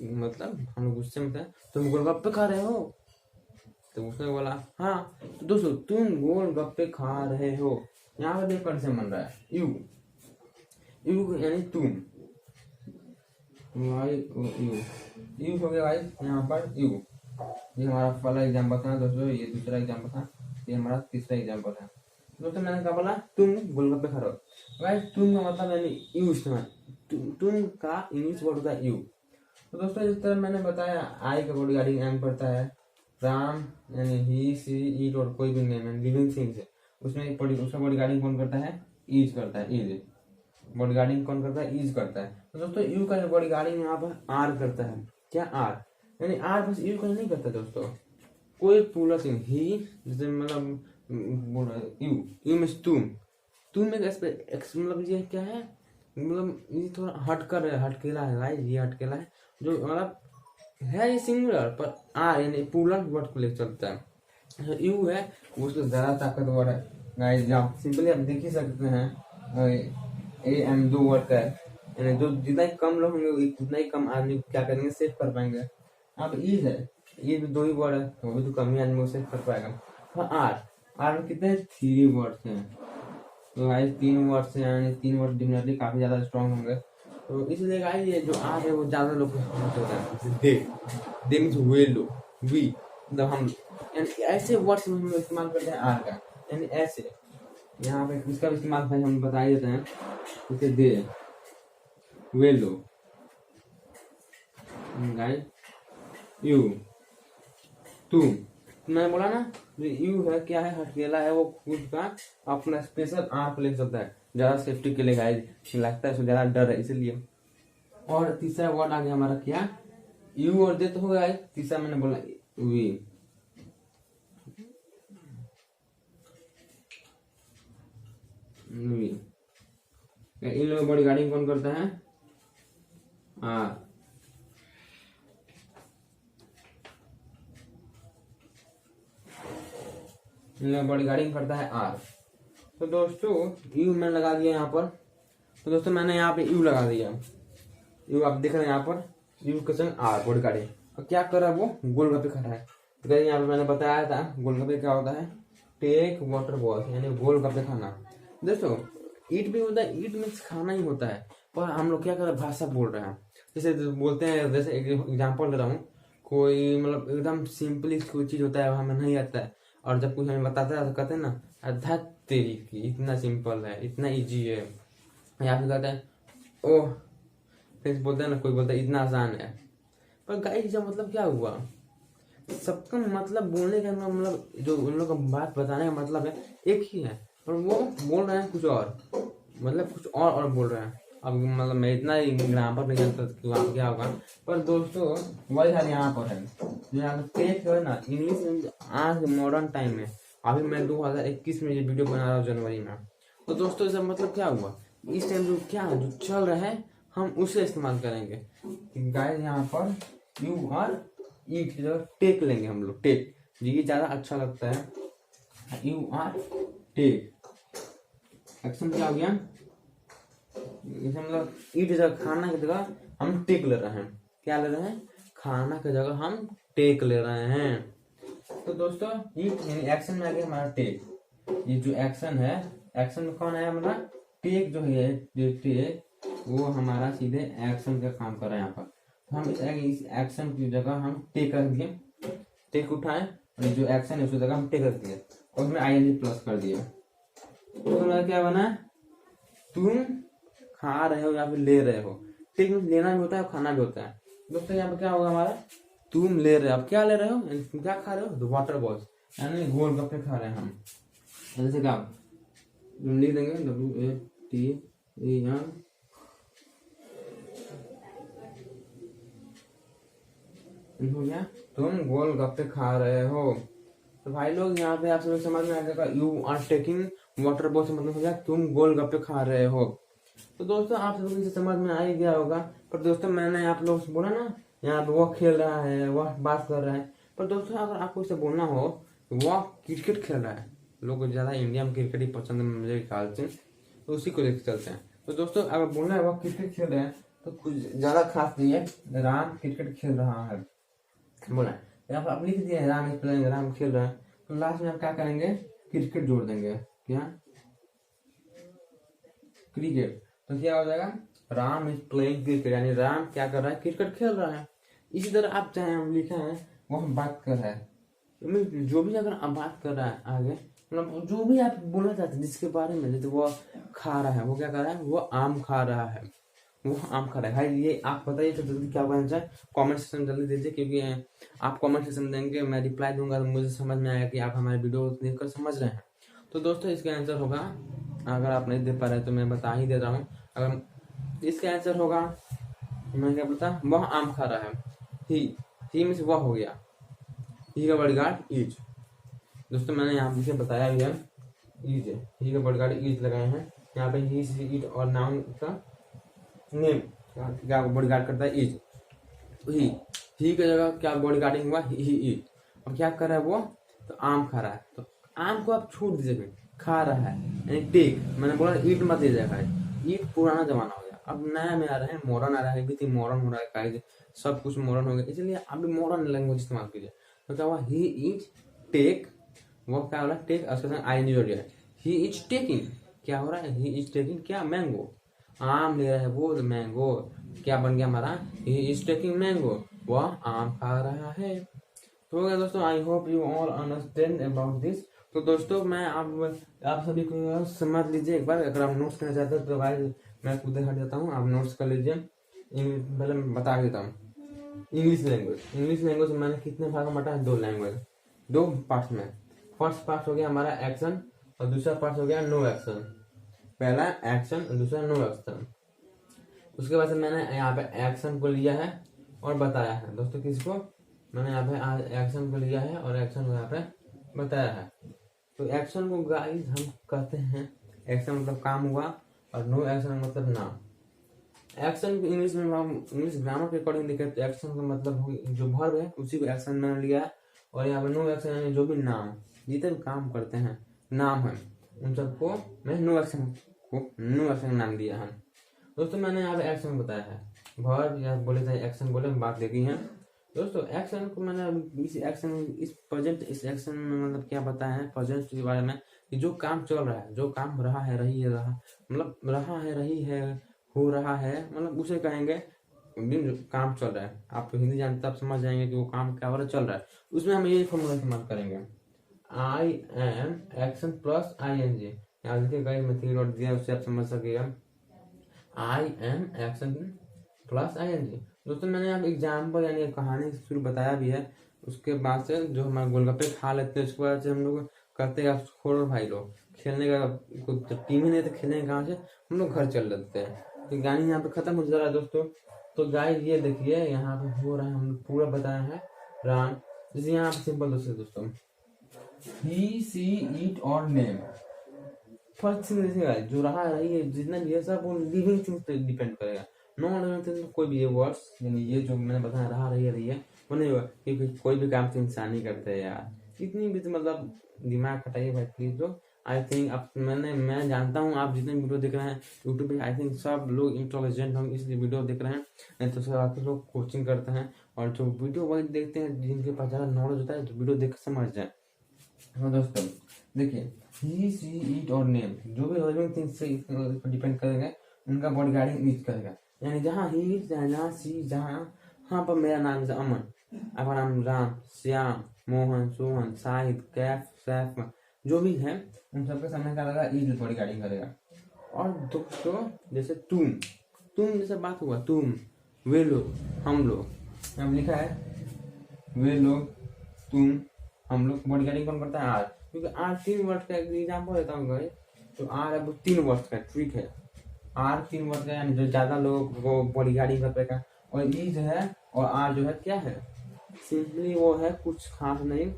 मतलब हम लोग गुस्से में थे, तुम गोलगप्पे खा रहे हो। तो उसने बोला हाँ। तो दोस्तों तुम गोलगप्पे खा रहे हो, यहाँ पे देखो कैसे बन रहा है, यू यानी तुम, यू हो गया भाई यहाँ पर यू। ये हमारा पहला एग्जाम्पल था दोस्तों, ये दूसरा एग्जाम्पल था, ये हमारा तीसरा एग्जाम्पल है। दोस्तों मैंने क्या बोला, तुम गोलगप्पे खा रहे हो। भाई तुम का मतलब यानी यू इस्तेमाल, तुम का इंग्लिश वर्ड होता है यू। तो दोस्तों इस तरह मैंने बताया, आई का बॉडीगार्डिंग एम पड़ता है, राम यानी ही सी ईट और कोई भी नेम है लिविंग थिंग्स है, उसमें उसका बॉडीगार्डिंग कौन करता है, ईज करता है, ईज बॉडीगार्डिंग कौन करता है, ईज करता है। तो दोस्तों यू का बॉडीगार्डिंग यहाँ पर आर करता है, क्या आर, यानी आर बस यू का नहीं करता दोस्तों, कोई पूरा थिंग ही, जैसे मतलब यू मीन्स तुम एक मतलब ये क्या है, मतलब ये थोड़ा हटकेला है भाई, ये हटकेला है, जो मतलब है ये सिंगुलर, पर आर यानी प्लूरल वर्ड को लेकर चलता है। यू है उसको ज्यादा ताकतवर है गाइस, आप सिंपली आप देख ही सकते हैं, एम दो वर्ड का है, यानी जो जितना ही कम लोग होंगे उतना ही कम आदमी क्या करेंगे, सेव कर पाएंगे। अब ईज है, ये भी दो ही वर्ड है, तो भी तो कम ही आदमी सेव कर पाएगा। हाँ आर में कितने 3 वर्ड्स हैं, तो गाइस 3 वर्ड्स हैं, यानी 3 वर्ड डेफिनेटली काफी ज्यादा स्ट्रॉन्ग होंगे। तो इसलिए गाइस ये जो आर है वो ज्यादा लोग होता है, दे मीन्स वे लो, वी मतलब हम, यानी ऐसे वर्ड्स में हम इस्तेमाल करते हैं आर का, यानी ऐसे। यहाँ पे इसका इस्तेमाल भाई हम बता ही देते हैं, जैसे दे, वे लो, गाइस यू, तुम। मैंने बोला ना यू है क्या है, हटकेला है, वो खुद का अपना स्पेशल आर को ले चलता है, ज्यादा सेफ्टी के लिए गाइस, लगता है उसको ज्यादा डर है इसलिए। और तीसरा वर्ड आ गया हमारा क्या, यू और दे तो हो गया, तीसरा मैंने बोला वी, इन लोगों बॉडीगार्डिंग कौन करता है, आर। इन लोगों बॉडीगार्डिंग करता है आर। तो दोस्तों यू मैंने लगा दिया यहाँ पर। तो दोस्तों मैंने यहाँ पे यू लगा दिया, यू आप देख रहे हैं यहाँ पर, यू के संग आर बॉडीगार्डिंग। और क्या कर रहा है वो, गोलगप्पे खा रहा है। तो यहाँ पे मैंने बताया था गोलगप्पे क्या होता है, टेक वाटर बॉल, यानी गोलगप्पे खाना। दोस्तों ईट भी होता है, ईट मीन्स खाना ही होता है, पर हम लोग क्या कर रहे हैं, भाषा बोल रहे हैं। जैसे बोलते हैं, जैसे एग्जाम्पल दे रहा हूँ, कोई मतलब एकदम सिंपली कोई चीज होता है हमें नहीं आता है, और जब कुछ हमें बताता है तो कहते हैं ना, अधा तेरी की इतना सिंपल है, इतना इजी है, या फिर कहते हैं ओह, फिर बोलते हैं ना, कोई बोलता है इतना आसान है। पर गाइस जब मतलब क्या हुआ, सबका मतलब बोलने का मतलब जो उन लोग का बात बताने का मतलब है एक ही है, पर वो बोल रहे हैं कुछ और। मतलब कुछ और बोल रहे हैं। अब मतलब मैं इतना ही ग्रामर नहीं जानता कि वहाँ क्या होगा, पर दोस्तों वही हाल यहाँ पर है। जो यहाँ पर टेक है ना इंग्लिश, आज मॉडर्न टाइम में, अभी मैं 2021 में ये वीडियो बना रहा हूँ जनवरी में। तो दोस्तों इसका मतलब क्या हुआ, इस टाइम जो क्या जो चल रहा है हम उसे इस्तेमाल करेंगे। गाइस यहाँ पर यू आर ईट की जगह टेक लेंगे हम लोग, टेक, ये ज्यादा अच्छा लगता है। यू आर टेक, एक्शन क्या हो गया, जैसे मतलब ईट जगह खाना की जगह हम टेक ले रहे हैं। क्या ले रहे हैं, खाना की जगह हम टेक ले रहे हैं। तो दोस्तों ईट यानी एक्शन में आ गया हमारा टेक। ये जो एक्शन है, एक्शन में कौन आया हमारा, टेक जो है, टेक वो हमारा सीधे एक्शन का काम कर रहा है यहाँ पर। तो हम इस एक्शन की जगह हम टेक रख दिए, टेक उठाए, और जो एक्शन है उसकी जगह हम टेक रख दिए और उसमें आईएनजी प्लस कर दिए। तो हमारा क्या बना, तुम खा रहे हो या फिर ले रहे हो। टेक में लेना भी होता है और खाना भी होता है। दोस्तों यहाँ पे क्या होगा हमारा, तुम ले रहे हो, अब क्या ले रहे हो, तुम क्या खा रहे हो, तो वाटर बॉल्स यानी गोलगप्पे खा रहे हैं हम। जैसे क्या लिख देंगे WATER, हो गया, तुम गोलगप्पे खा रहे हो। तो भाई लोग यहाँ पे आप सब समझ में आ जाएगा, you are taking water ball से मतलब हो गया तुम गोलगप्पे खा रहे हो। तो दोस्तों आप लोगों को समझ में आ ही गया होगा। पर दोस्तों मैंने आप लोगों से बोला ना, यहाँ पे वह खेल रहा है, वह बात कर रहा है। पर दोस्तों अगर आपको इसे बोलना हो वह क्रिकेट खेल रहा है, लोगों को ज्यादा इंडिया में क्रिकेट ही पसंद है मेरे ख्याल से, तो उसी को लेकर चलते हैं। तो दोस्तों अगर बोलना है वह क्रिकेट खेल रहे हैं तो कुछ ज्यादा खास नहीं है, राम क्रिकेट खेल रहा है बोला है। यहाँ पर आप लिख दिया है राम इज प्लेइंग, राम खेल रहा है, तो लास्ट में आप क्या करेंगे, क्रिकेट जोड़ देंगे। क्या, क्रिकेट, तो क्या हो जाएगा, राम इज प्लेइंग क्रिकेट, यानी राम क्या कर रहा है, क्रिकेट खेल रहा है। इसी तरह आप चाहे हम लिखा है वो हम बात कर रहा है, जो भी अगर आप बात कर रहा है आगे, मतलब जो भी आप बोलना चाहते हैं जिसके बारे में, जैसे वो खा रहा है, वो क्या कर रहा है, वो आम खा रहा है, वो आम खा रहा है। भाई ये आप बताइए तो जल्दी क्या बनना चाहिए, कमेंट सेक्शन जल्दी दीजिए, क्योंकि आप कमेंट सेक्शन देंगे मैं रिप्लाई दूंगा तो मुझे समझ में आएगा कि आप हमारे वीडियो देखकर समझ रहे हैं। तो दोस्तों इसका आंसर होगा, अगर आप नहीं दे पा रहे तो मैं बता ही दे रहा हूँ, अगर इसका आंसर होगा, मैं क्या बोलता, वह आम खा रहा है, ही मीन्स वह हो गया, ही का बॉडीगार्ड इज। दोस्तों मैंने यहाँ पे बताया भी है, इज, ही का बॉडीगार्ड इज लगाए हैं यहाँ पे, ही सी इट और नाउन का नेम क्या बॉडीगार्ड करता है, इज। ही की जगह क्या बॉडी गार्डिंग हुआ, ही इट। अब क्या कर रहा है वो, तो आम खा रहा है, तो आम को आप छूट दीजिए, खा रहा है यानी टेक, मैंने बोला ईट मत दीजिए भाई, ईट पुराना जमाना हो गया, अब नया में आ रहा है, मॉडर्न आ रहा है, भी मॉडर्न हो रहा है, काहे सब कुछ मॉडर्न हो गया, इसलिए आप भी मॉडर्न लैंग्वेज इस्तेमाल कीजिए। तो क्या हुआ, ही इज टेक, वो क्या हो रहा है, टेक उसके साथ आई जोड़ है, ही इज टेकिंग, क्या हो रहा है, ही इज टेकिंग क्या, मैंगो, आम ले रहा है वो, मैंगो, क्या बन गया हमारा, ही इज टेकिंग मैंगो, वह आम खा रहा है। तो गया दोस्तों, आई hope you all understand about this. तो दोस्तों मैं आप सभी को समझ लीजिए एक बार, अगर आप नोट्स करना चाहते हो तो भाई मैं खुद हट जाता हूँ, आप नोट्स कर लीजिए। पहले मैं बता देता हूँ, इंग्लिश लैंग्वेज मैंने कितने भाग में बांटा है, 2 लैंग्वेज, 2 पार्ट में। फर्स्ट पार्ट हो गया हमारा एक्शन और दूसरा पार्ट हो गया नो एक्शन। पहला एक्शन और दूसरा नो एक्शन। उसके बाद से मैंने यहाँ पे एक्शन को लिया है और बताया है दोस्तों, किसको, मैंने यहाँ पे एक्शन को लिया है और एक्शन को यहाँ पे बताया है। तो एक्शन को गाइस हम कहते हैं, एक्शन मतलब काम हुआ, और नो एक्शन मतलब नाम। एक्शन को इंग्लिश में हम इंग्लिश ग्रामर के अकॉर्डिंग देखें तो एक्शन का मतलब जो वर्ब है उसी को एक्शन मैंने लिया है, और यहाँ पे नो एक्शन यानी जो भी नाम जितने भी काम करते हैं नाम है उन सबको मैं नो एक्शन नाम दिया है। दोस्तों मैंने यहाँ पे एक्शन बताया है, वर्ब या बोले थे एक्शन बोले बात देखी है। दोस्तों एक्शन को मैंने इस एक्शन में मतलब क्या बताया है, प्रेजेंट के बारे में, कि जो काम चल रहा है, जो काम रहा है, रही है, मतलब रहा है, रही है, हो रहा है, मतलब उसे कहेंगे जो काम चल रहा है। आप तो हिंदी जानते हैं, आप समझ जाएंगे कि वो काम क्या हो रहा है, चल रहा है, उसमें हम ये फॉर्मूला इस्तेमाल करेंगे, I am action plus I N G. यहाँ देखिएगा मैं 3 डॉट दिया, उससे आप समझ सकेगा, I am action plus I N G. दोस्तों मैंने यहाँ एग्जाम्पल यानी कहानी शुरू बताया भी है, उसके बाद से जो हमारे गोलगप्पे खा लेते हैं उसके बाद से हम लोग करते हैं, छोड़ो भाई लोग खेलने का कोई टीम ही नहीं तो खेलने कहाँ से, हम लोग घर चल लेते हैं। तो गानी यहाँ पे खत्म हो जा रहा है दोस्तों। तो गाइस ये देखिए यहाँ पे हो रहा है, हम लोग पूरा बताया है रान। जैसे यहाँ पे सिंपल दोस्तों, ही सी इट और नेम। फर्स्ट थिंग देखिएगा जो रहा रही है जितना भी है सब वो लिविंग थिंग्स पे डिपेंड करेगा। नॉन लिविंग थिंग्स कोई भी ये वर्ड्स यानी ये जो मैंने बताया रही है वो नहीं होगा, क्योंकि कोई भी काम तो इंसान ही करते हैं यार। इतनी भी तो मतलब दिमाग खटाइए भाई प्लीज। तो आई थिंक अब मैं जानता हूँ आप जितने वीडियो देख रहे हैं यूट्यूब पे, आई थिंक सब लोग इंटेलिजेंट होंगे इसलिए वीडियो देख रहे हैं, नहीं तो सब लोग कोचिंग करते हैं और जो वीडियो वही देखते हैं जिनके पास ज़्यादा नॉलेज होता है तो वीडियो देख समझ जाए। हाँ दोस्तों देखिए, ही सी इट और नेम जो भी लिविंग थिंग्स से डिपेंड करेगा उनका बॉडी गार्डिंग यूज करेगा। यानी जहाँ ही जहाँ सी जहाँ, हाँ पर मेरा नाम है अमन, आपका नाम राम, श्याम, मोहन, सोहन, शाहिद, कैफ, सैफ, जो भी है उन सबके सामने क्या लगा इज बॉडी गार्डिंग करेगा। और दोस्तों जैसे तुम जैसे बात हुआ, तुम, वे लोग, हम लोग, यहाँ लिखा है वे लोग, तुम, हम लोग, बॉडी गार्डिंग कौन करता है? आर, क्योंकि आर 3 वर्ड का एग्जाम्पल देता हूँ गाइस। तो आर है वो 3 वर्ड का, ट्रिक है। आर 3 वर्ड का यानी जो ज्यादा लोग वो बॉडी गार्डिंग कर पाएगा। और ई जो है और आर जो है क्या है, सिंपली वो है कुछ खास नहीं,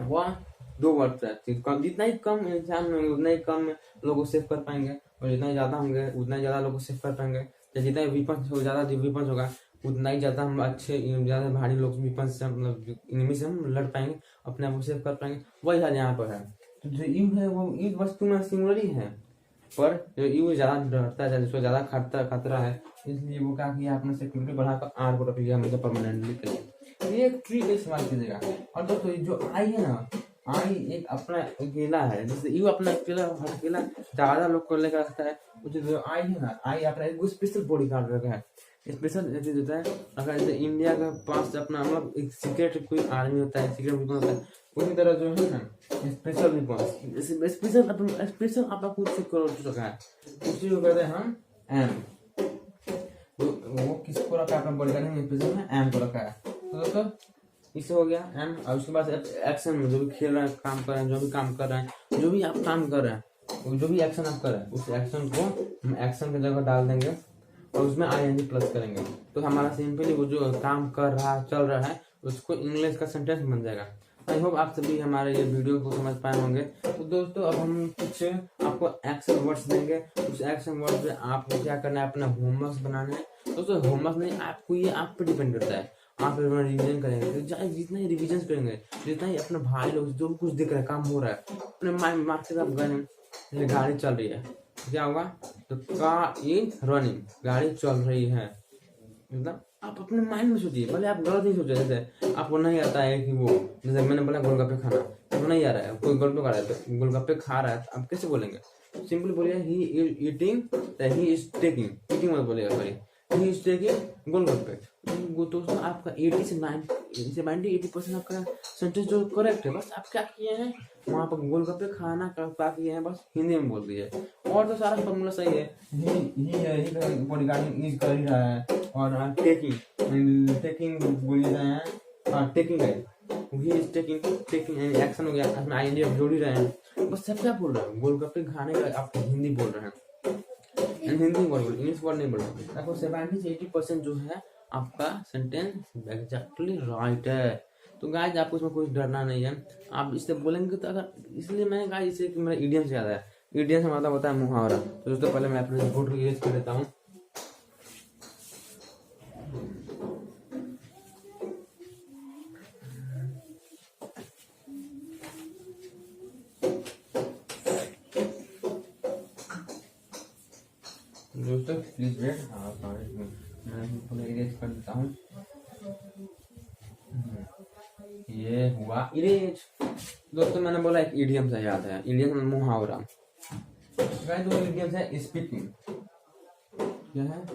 वह 2 वर्ड का। जितना ही कम इंसान होंगे उतना ही कम लोगों को सेव कर पाएंगे, और जितना ही ज्यादा होंगे उतना ही ज्यादा लोगों को सेव कर पाएंगे। तो जितना वीपन्स हो ज्यादा वीपन्स होगा उतना ही ज्यादा हम अच्छे ज्यादा भारी लोग वीपन से मतलब इनमी से हम लड़ पाएंगे, अपने आप को सेव कर पाएंगे। वही हाल यहाँ पर है। तो जो यू है वो इस वस्तु में सिंगुलर ही है, पर जो यू ज्यादा डरता है जिसको ज्यादा खतरा है, इसलिए वो क्या किया अपने सिक्योरिटी बढ़ाकर आर को रख लिया हमेशा परमानेंटली के लिए। ये एक ट्री का इस्तेमाल कीजिएगा। और दोस्तों जो आई है ना, आई एक अपना अकेला है, जैसे यू अपना अकेला ज्यादा लोग को लेकर रखता है। जो आई है ना, आई अपना एक स्पेशल बॉडी गार्ड रखा है, स्पेशल चीज होता है। अगर जैसे इंडिया का पास अपना मतलब एक सीक्रेट कोई आर्मी होता है, सीक्रेट वेपन होता है, उसी तरह जो है ना स्पेशल वेपन, स्पेशल आपका खुद से करो रखा है, उसी को कहते हैं हम एम। तो वो किसको रखा है अपना बॉडी गार्ड में, स्पेशल में एम को रखा है। तो दोस्तों इससे हो गया एम। और उसके बाद एक्शन में जो भी खेल रहे हैं, काम कर रहे हैं, जो भी काम कर रहे हैं, जो भी आप काम कर रहे हैं, जो भी एक्शन आप कर रहे हैं उस एक्शन को हम एक्शन की जगह डाल देंगे और उसमें ING प्लस करेंगे। तो हमारा सिंपली वो जो काम कर रहा चल रहा है उसको इंग्लिश का सेंटेंस बन जाएगा। आई होप आप सभी हमारे ये वीडियो को समझ पाए होंगे। तो दोस्तों अब हम कुछ आपको एक्शन वर्ड्स देंगे, उस एक्शन वर्ड पे आपको क्या करना है, अपना होमवर्क बनाना है। दोस्तों होमवर्क नहीं, आपको ये आप पे डिपेंड करता है, आप रिविजन करेंगे तो जितना ही रिविजन करेंगे, जितना ही अपने भाई लोग जो भी कुछ दिख रहा है, काम हो रहा है, अपने माइंड से आप गए, गाड़ी चल रही है, क्या होगा, तो कार इज रनिंग, गाड़ी चल रही है, मतलब आप अपने माइंड में सोचिए, भले आप गलत नहीं सोचे। जैसे आपको नहीं आता है कि वो, जैसे मैंने बोला गोलगप्पे खाना, आपको नहीं आ रहा है, कोई गोलगप्पे खा रहा है तो गोलगप्पे खा रहा है तो आप कैसे बोलेंगे? सिंपली बोलिए he is eating, he is taking, eating मत बोलिएगा, सॉरी, ही इज टेकिंग गोलगप्पे। दोस्तों आपका 80 से 90-80% आपका सेंटेंस जो करेक्ट है, बस आप क्या किए हैं वहाँ पर गोलगप्पे खाना का किए हैं, बस हिंदी में बोल दिए और तो सारा फॉर्मूला सही है। ही बॉडी गार्डिंग यूज कर ही रहा है, और टेकिंग बोल रहे हैं, टेकिंग है, ही इज टेकिंग एक्शन हो गया, उसमें ING आप जोड़ ही रहे हैं, बस सब क्या बोल रहे हैं, गोलगप्पे खाने का आप हिंदी बोल रहे हैं, हिंदी वर्ड इंग्लिश वर्ड नहीं बोल रहे। आपको 70 से 80% जो है आपका सेंटेंस एग्जैक्टली राइट है। तो गाइस आपको इसमें कुछ डरना नहीं है, आप इससे बोलेंगे तो अगर, इसलिए मैंने कहा इसे कि मेरा इडियम से ज्यादा है, इडियम से मतलब होता है मुहावरा। तो दोस्तों पहले मैं अपने बोर्ड को यूज कर लेता हूँ। दोस्तों प्लीज वेट, मैं इरेज कर देता हूँ। ये हुआ इरेज। दोस्तों मैंने बोला एक इडियम से याद है, इडियम मुहावरा। गाइस दो इडियम्स है, स्पीकिंग क्या है,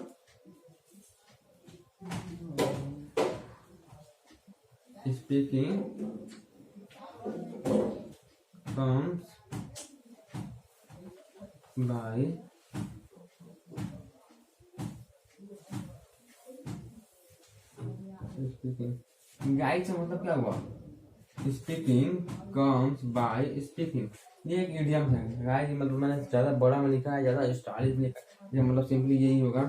speaking comes by speaking. Guide से मतलब क्या हुआ, स्पीकिंग कम्स बाय स्पीकिंग, ये एक इडियम है गाइस। मतलब मैंने ज्यादा बड़ा में लिखा है, ज्यादा स्टाइलिश में लिखा है, ये मतलब सिंपली यही होगा,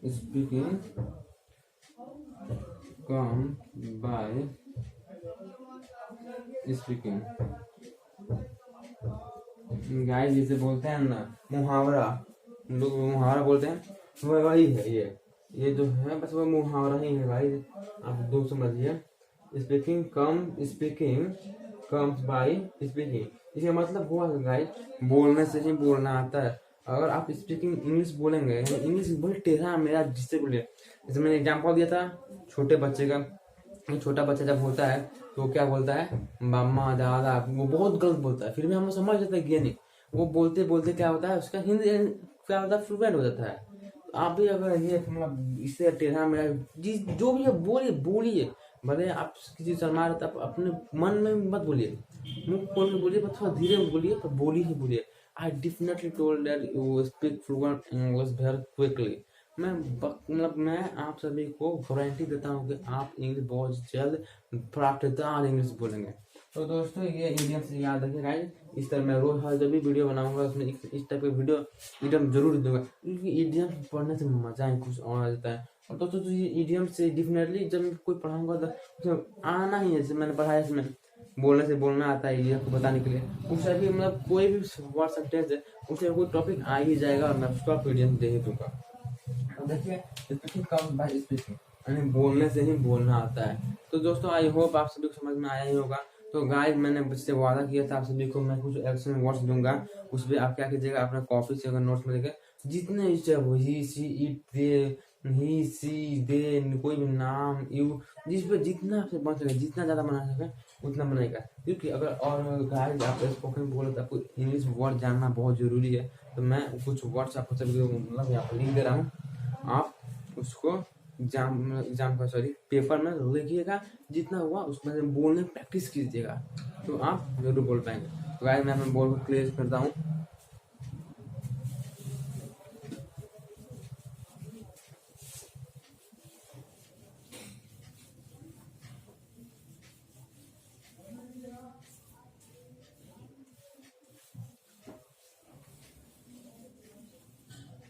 speaking come by speaking. Guys जिसे बोलते हैं ना मुहावरा, लोग मुहावरा बोलते हैं, वो वही है ये जो है बस वो मुहावरा ही है भाई, आप दो समझिए। स्पीकिंग कम्स बाय स्पीकिंग, इसका मतलब हुआ गाइस बोलने से ही बोलना आता है। अगर आप स्पीकिंग इंग्लिश बोलेंगे, इंग्लिश बहुत टेढ़ा मेरा जिससे बोलिए, जैसे मैंने एग्जाम्पल दिया था छोटे बच्चे का, छोटा बच्चा जब होता है तो क्या बोलता है, मामा दादा, वो बहुत गलत बोलता है, फिर भी हम समझ जाते हैं ज्ञानी, वो बोलते बोलते क्या होता है उसका हिंदी क्या होता है फ्लुएंट हो जाता है। तो आप भी अगर ये मतलब इससे टेढ़ा मेरा जिस जो भी है बोलिए बोलिए, भले आप किसी शर्मा रहे तो अपने मन में मत बोलिए, मुंह खोल के बोलिए, पर थोड़ा धीरे बोलिए, पर बोली ही बोलिए। I definitely told that you speak fluent English very quickly. मतलब मैं आप सभी को गारंटी देता हूँ कि आप इंग्लिश बहुत जल्द फटाफट इंग्लिश बोलेंगे। तो दोस्तों ये इडियम से याद रखिए गाइस, इस तरह मैं रोज हर जब भी वीडियो बनाऊंगा उसमें इस टाइप के वीडियो इडियम जरूर दूंगा, क्योंकि इडियम पढ़ने से मजा ही कुछ और आ जाता है। और दोस्तों तो ये इडियम से डेफिनेटली जब मैं कोई पढ़ाऊंगा तो उसमें आना ही है, जैसे मैंने पढ़ाया इसमें बोलने से बोलना आता है, ये आपको बताने के लिए उसे भी मतलब कोई भी वर्ड सेंटेंस है उसे कोई टॉपिक आ ही जाएगा और मैं उसको आपको इडियम दे ही दूंगा। देखिए स्पीकिंग कम्स बाय स्पीकिंग, यानी बोलने से ही बोलना आता है। तो दोस्तों आई होप आप सभी को समझ में आया ही होगा। तो गाइस मैंने इससे वादा किया था आप सभी को मैं कुछ एक्शन वर्ड्स दूंगा, उस पर आप क्या कीजिएगा अपने कॉपी से अगर नोट्स में लिखे जितने ही सी इट दे ही सी दे कोई भी नाम यू जिस पे जितना आपसे बन सके जितना ज्यादा बना सके उतना बनाएगा, क्योंकि अगर और गाइस आप स्पोकन बोले तो आपको इंग्लिश वर्ड जानना बहुत जरूरी है। तो मैं कुछ वर्ड्स आपको सभी को मतलब यहाँ पर लिख दे रहा हूँ, आप उसको एग्जाम का सॉरी पेपर में लिखिएगा, जितना हुआ उसमें बोलने प्रैक्टिस कीजिएगा तो आप जरूर बोल पाएंगे। तो गाइस मैं बोल को क्लियर करता हूँ।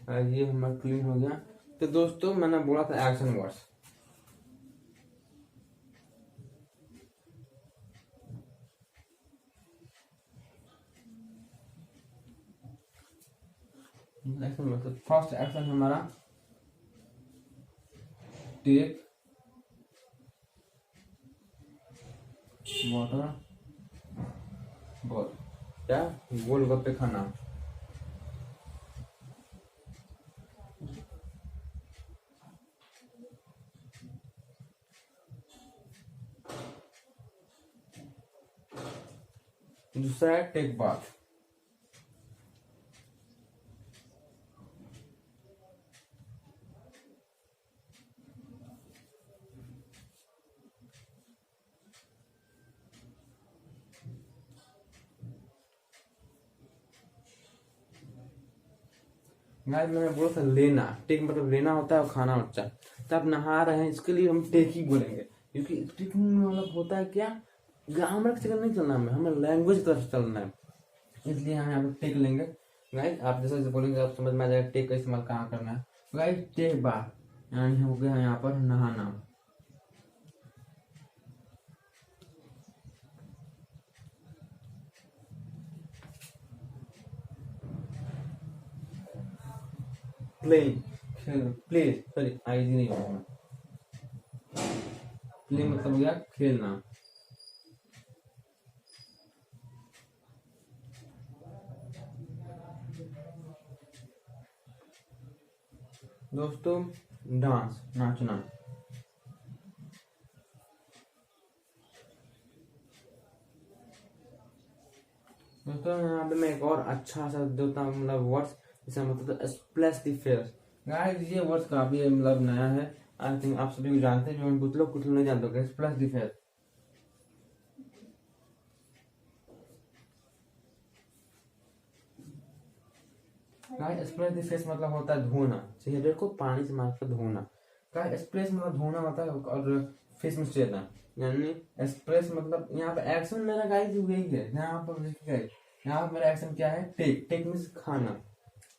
ये हमारा क्लीन हो गया। तो दोस्तों मैंने बोला था एक्शन वर्ड्स, एक्शन मतलब फर्स्ट एक्शन हमारा टेक वाटर बॉल, क्या गोलगप्पे खाना। दूसरा है टेक बाथ, गाइस मैंने बोला था लेना, टेक मतलब लेना होता है और खाना होता है। तो आप नहा रहे हैं इसके लिए हम टेक ही बोलेंगे, क्योंकि टेक में मतलब होता है क्या, ग्रामर की चक्कर नहीं चलना हमें, हमें लैंग्वेज की तरफ चलना है, इसलिए हम यहाँ पे टेक लेंगे। गाइस आप जैसे जैसे बोलेंगे आप समझ में आ जाएगा टेक का इस्तेमाल कहाँ करना है। गाइस टेक बार यानी हो गया यहाँ पर नहाना, प्लेइंग प्ले सॉरी आईजी नहीं होगा, प्ले मतलब हो गया खेलना। दोस्तों डांस नाचना, दोस्तों यहाँ पे मैं एक और अच्छा सा देता हूँ मतलब वर्ड्स, इसका मतलब स्प्लैश द फेस। गाइस ये वर्ड्स काफी मतलब नया है, आई थिंक आप सभी को जानते हैं, जो कुछ लोग नहीं जानते होंगे splash the face. Guys splash the face मतलब होता है धोना, चेहरे को पानी से मारकर धोना। गाइस स्प्लैश मतलब धोना होता है और फेस में चेहरा, यानी एक्सप्रेस मतलब यहाँ पे एक्शन मेरा गाइस यही है। यहाँ पर देखिए यहाँ पर मेरा एक्शन क्या है, टेक। टेक मीन्स खाना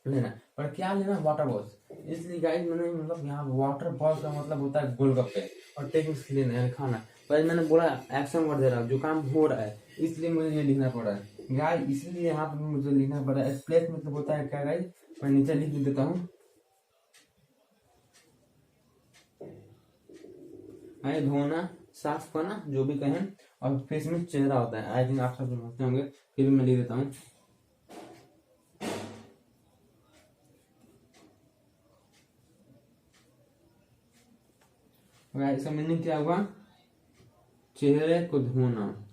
लेना, और क्या लेना, वाटर बॉल्स। इसलिए गाइस मैंने मतलब यहाँ वाटर बॉल का मतलब होता है गोलगप्पे, और टेक मीन्स लेना है खाना। पर मैंने बोला एक्शन वर्ड दे रहा हूँ, जो काम हो रहा है, इसलिए मुझे ये लिखना पड़ा है गाइस। इसलिए यहाँ पर मुझे लिखना पड़ा है। एक्सप्रेस मतलब होता है क्या गाइस, मैं नीचे लिख देता हूँ, धोना, साफ करना, जो भी कहें। और फेस में चेहरा होता है, आई थिंक आप सब समझते होंगे, फिर भी मैं लिख देता हूँ। इसका मीनिंग क्या हुआ, चेहरे को धोना।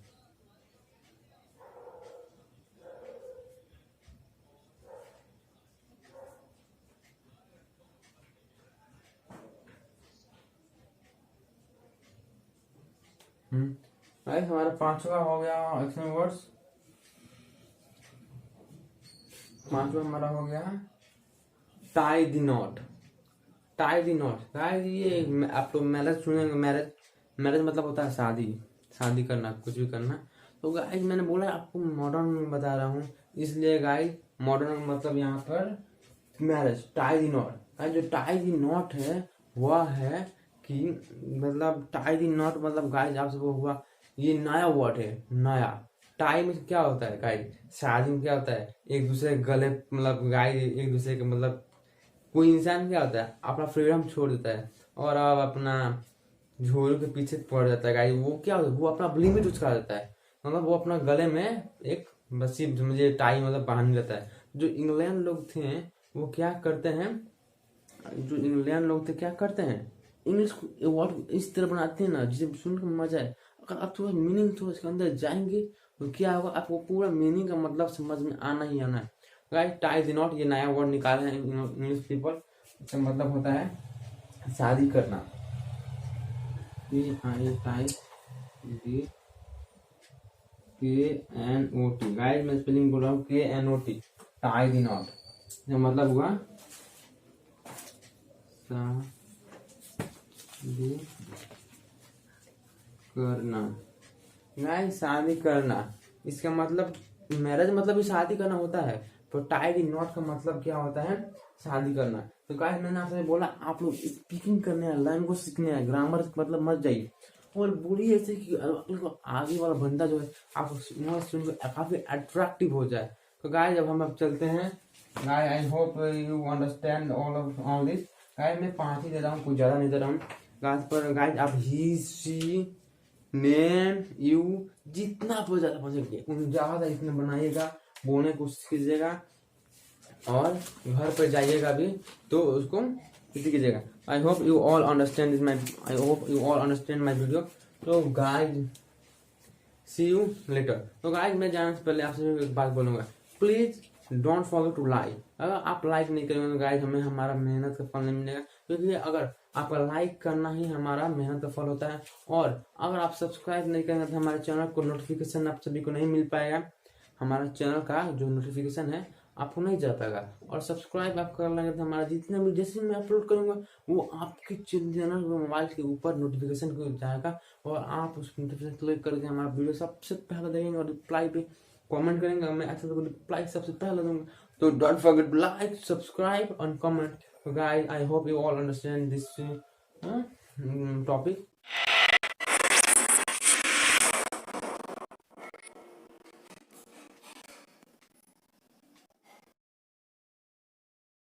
हमारा 5वां हो गया एक्शन वर्ड्स। 5वां हमारा हो गया tie the not. Tie the not guys, ये आप लोग मैरिज सुनेंगे, मैरिज। मैरिज मतलब होता है शादी, शादी करना, कुछ भी करना। तो गाइस मैंने बोला आपको मॉडर्न में बता रहा हूँ, इसलिए गाइस मॉडर्न मतलब यहाँ पर marriage. Tie the not guys, जो टाई द नॉट है वह है कि मतलब टाई द नॉट मतलब गाइस आपसे वो हुआ, ये नया वर्ड है, नया। टाई में क्या होता है गाइस, शादी में क्या होता है, एक दूसरे के गले मतलब गाइस एक दूसरे के मतलब कोई इंसान क्या होता है अपना फ्रीडम छोड़ देता है और अब अपना झोल के पीछे पड़ जाता है गाइस। वो क्या होता है, वो अपना लिमिट उसका देता है, मतलब वो अपना गले में एक बसी मुझे टाई मतलब बांध लेता है। जो इंग्लैंड लोग थे वो क्या करते हैं, जो इंग्लैंड लोग थे क्या करते हैं, इंग्लिश को वर्ड इस तरह बनाते हैं ना जिसे सुनकर मजा है। अगर आप थोड़ा मीनिंग थोड़ा इसके अंदर जाएंगे तो क्या होगा, आपको पूरा मीनिंग का मतलब समझ में आना ही आना है गाइस। टाई द नॉट, ये नया वर्ड निकाले हैं इंग्लिश पीपल। इसका मतलब होता है शादी करना। KNOT गाइस, मैं स्पेलिंग बोल रहा हूँ KNOT, टाई द नॉट। इसका मतलब हुआ शादी करना गाइस, शादी करना। इसका मतलब मैरिज मतलब भी शादी करना होता है, तो टाई द नॉट का मतलब क्या होता है, शादी करना। तो गाइस मैंने आपसे बोला आप लोग स्पीकिंग करने हैं, लैंग्वेज सीखने हैं, ग्रामर मतलब मत जाइए और बोलिए ऐसे कि आगे वाला बंदा जो है आप सुन काफी अट्रैक्टिव हो जाए। तो गाइस जब हम अब चलते हैं guys, I hope you understand all this. Guys मैं 5 ही दे रहा हूँ, कुछ ज्यादा नहीं दे रहा हूँ गाइस। पर गाइस आप ही, शी, नेम, यू जितना बहुत ज्यादा पहुंचेंगे उन ज्यादा इतना बनाइएगा, बोलने की कोशिश कीजिएगा और घर पर जाइएगा भी तो उसको इसी कीजिएगा। I hope you all understand this my, I hope you all understand my video. तो गाइस सी यू लेटर। तो गाइस मैं जाने से पहले आपसे एक बात बोलूंगा, please don't forget to like. अगर आप लाइक नहीं करेंगे तो गाइस हमें हमारा मेहनत का फल नहीं मिलेगा, क्योंकि अगर आपका लाइक करना ही हमारा मेहनत का फल होता है। और अगर आप सब्सक्राइब नहीं करेंगे तो हमारे चैनल को नोटिफिकेशन आप सभी को नहीं मिल पाएगा, हमारा चैनल का जो नोटिफिकेशन है आपको नहीं जा पाएगा। और सब्सक्राइब आप कर लेंगे तो हमारा जितना भी जैसे मैं अपलोड करूंगा वो आपके चैनल मोबाइल के ऊपर नोटिफिकेशन को जाएगा और आप उस नोटिफिकेशन क्लिक करके हमारा वीडियो सबसे पहले देखेंगे और रिप्लाई पे कमेंट करेंगे, मैं अच्छा तो रिप्लाई सबसे पहले दूंगा। तो don't forget like, subscribe and comment. Guys I hope you all understand this topic.